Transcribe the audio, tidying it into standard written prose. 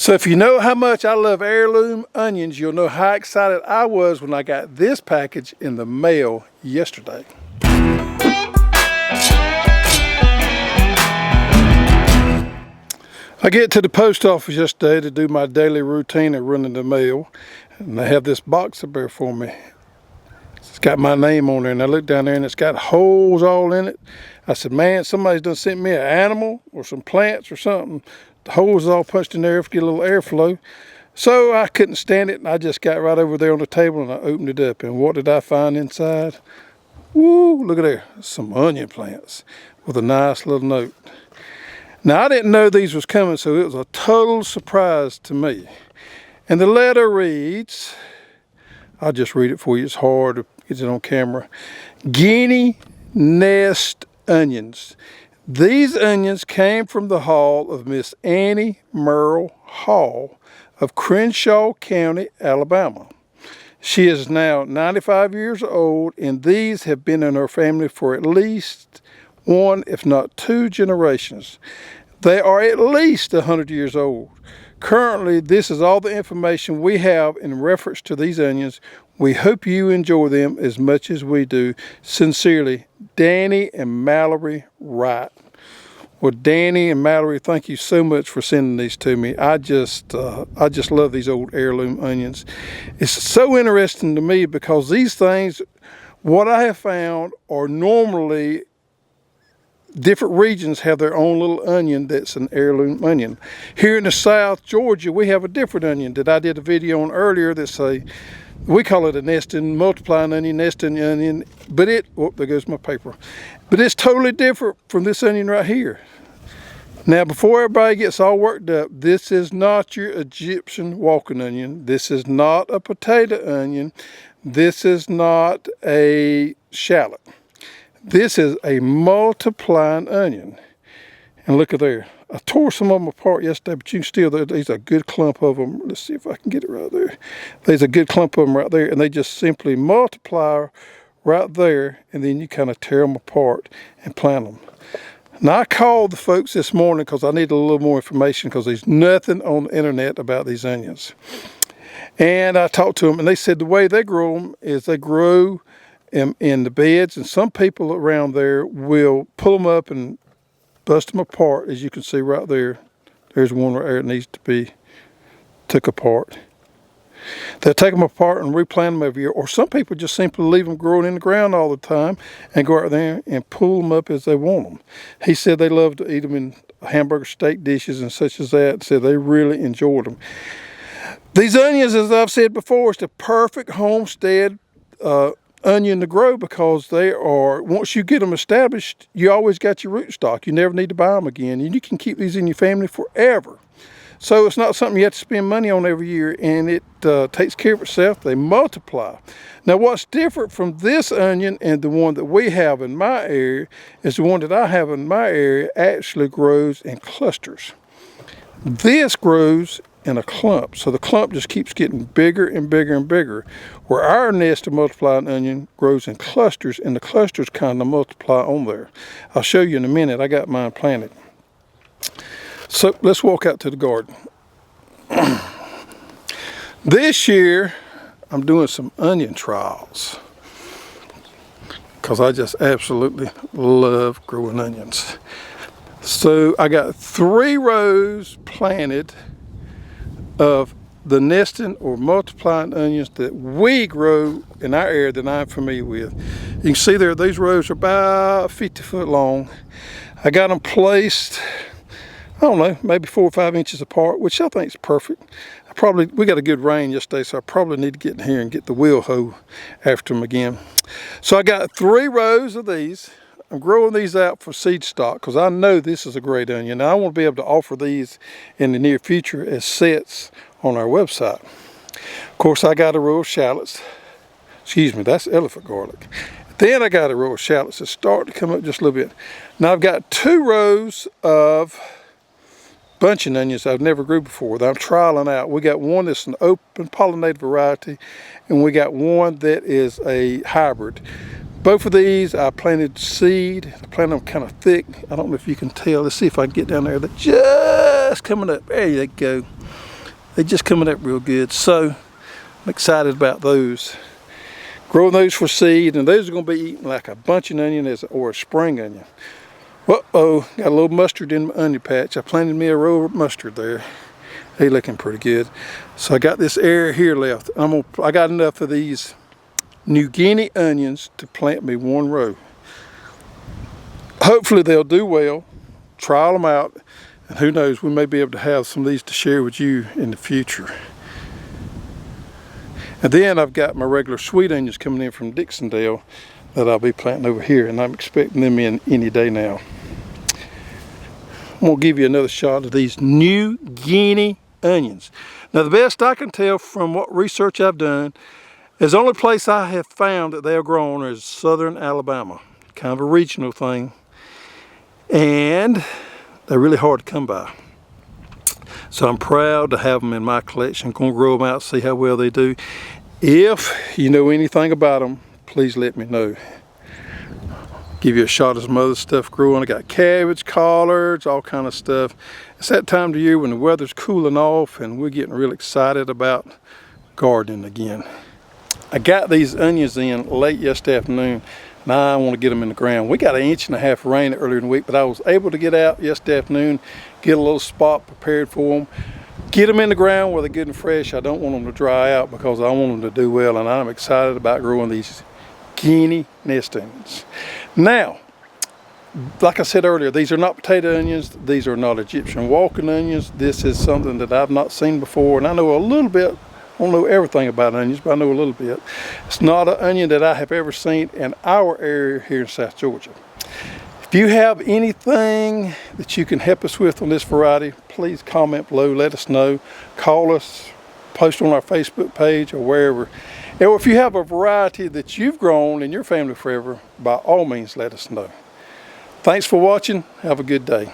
So if you know how much I love heirloom onions, you'll know how excited I was when I got this package in the mail yesterday. I get to the post office yesterday to do my daily routine of running the mail, and they have this box up there for me. It's got my name on there, and I look down there and it's got holes all in it. I said, man, somebody's done sent me an animal or some plants or something. The holes all punched in there to get a little airflow. So I couldn't stand it, and I just got right over there on the table and I opened it up. And what did I find inside? Woo, look at there, some onion plants with a nice little note. Now, I didn't know these was coming, so it was a total surprise to me. And the letter reads, I'll just read it for you, it's hard to get it on camera. Guinea Nest Onions. These onions came from the hall of Miss Annie Merle Hall of Crenshaw County, Alabama. She is now 95 years old, and these have been in her family for at least one, if not two generations. They are at least 100 years old. Currently, this is all the information we have in reference to these onions. We hope you enjoy them as much as we do. Sincerely, Danny and Mallory Wright. Well, Danny and Mallory, thank you so much for sending these to me. I just love these old heirloom onions. It's so interesting to me because these things, what I have found, are normally different regions have their own little onion that's an heirloom onion. Here in the South, Georgia, we have a different onion that I did a video on earlier that we call it a nesting, multiplying onion, nesting onion, but there goes my paper. But it's totally different from this onion right here. Now, before everybody gets all worked up, this is not your Egyptian walking onion. This is not a potato onion. This is not a shallot. This is a multiplying onion. And look at there. I tore some of them apart yesterday, but you can still, there's a good clump of them. Let's see if I can get it right there. There's a good clump of them right there, and they just simply multiply right there, and then you kind of tear them apart and plant them. Now, I called the folks this morning because I needed a little more information because there's nothing on the internet about these onions. And I talked to them, and they said the way they grow them is they grow in the beds, and some people around there will pull them up and bust them apart, as you can see right there. There's one right there that needs to be took apart. They'll take them apart and replant them every year, or some people just simply leave them growing in the ground all the time and go out there and pull them up as they want them. He said they love to eat them in hamburger steak dishes and such as that. Said they really enjoyed them. These onions, as I've said before, is the perfect homestead onion to grow because they are, once you get them established, you always got your root stock. You never need to buy them again, and you can keep these in your family forever. So it's not something you have to spend money on every year, and it takes care of itself. They multiply. Now, what's different from this onion and the one that we have in my area is the one that I have in my area actually grows in clusters. This grows in a clump, so the clump just keeps getting bigger and bigger and bigger, where our nest of multiplying onion grows in clusters, and the clusters kind of multiply on there. I'll show you in a minute. I got mine planted. So let's walk out to the garden. This year I'm doing some onion trials because I just absolutely love growing onions. So I got 3 rows planted of the nesting or multiplying onions that we grow in our area that I'm familiar with. You can see there, these rows are about 50 foot long. I got them placed, I don't know, maybe 4 or 5 inches apart, which I think is perfect. We got a good rain yesterday, so I probably need to get in here and get the wheel hoe after them again. So I got 3 rows of these. I'm growing these out for seed stock because I know this is a great onion. Now, I want to be able to offer these in the near future as sets on our website. Of course, I got a row of shallots. Excuse me, that's elephant garlic. Then I got a row of shallots that start to come up just a little bit. Now I've got 2 rows of bunching onions I've never grew before that I'm trialing out. We got one that's an open pollinated variety, and we got one that is a hybrid. Both of these I planted seed. I planted them kind of thick. I don't know if you can tell. Let's see if I can get down there. They're just coming up. There you go. They're just coming up real good. So I'm excited about those. Growing those for seed, and those are going to be eating like a bunching onion or a spring onion. Uh-oh, got a little mustard in my onion patch. I planted me a row of mustard there. They looking pretty good. So I got this area here left. I got enough of these New Guinea onions to plant me one row. Hopefully they'll do well. Trial them out, and who knows, we may be able to have some of these to share with you in the future. And then I've got my regular sweet onions coming in from Dixondale that I'll be planting over here, and I'm expecting them in any day now. I'm gonna give you another shot of these New Guinea onions. Now, the best I can tell from what research I've done is the only place I have found that they are grown is southern Alabama. Kind of a regional thing. And they're really hard to come by. So I'm proud to have them in my collection. I'm going to grow them out, see how well they do. If you know anything about them, please let me know. Give you a shot of some other stuff growing. I got cabbage, collards, all kind of stuff. It's that time of year when the weather's cooling off and we're getting real excited about gardening again. I got these onions in late yesterday afternoon. Now I want to get them in the ground. We got 1.5 inches of rain earlier in the week, but I was able to get out yesterday afternoon, get a little spot prepared for them, get them in the ground where they're good and fresh. I don't want them to dry out because I want them to do well, and I'm excited about growing these Guinea Nest Onions. Now, like I said earlier, these are not potato onions. These are not Egyptian walking onions. This is something that I've not seen before, and I know a little bit. I don't know everything about onions, but I know a little bit. It's not an onion that I have ever seen in our area here in South Georgia. If you have anything that you can help us with on this variety, please comment below, let us know. Call us, post on our Facebook page or wherever. Or if you have a variety that you've grown in your family forever, by all means let us know. Thanks for watching. Have a good day.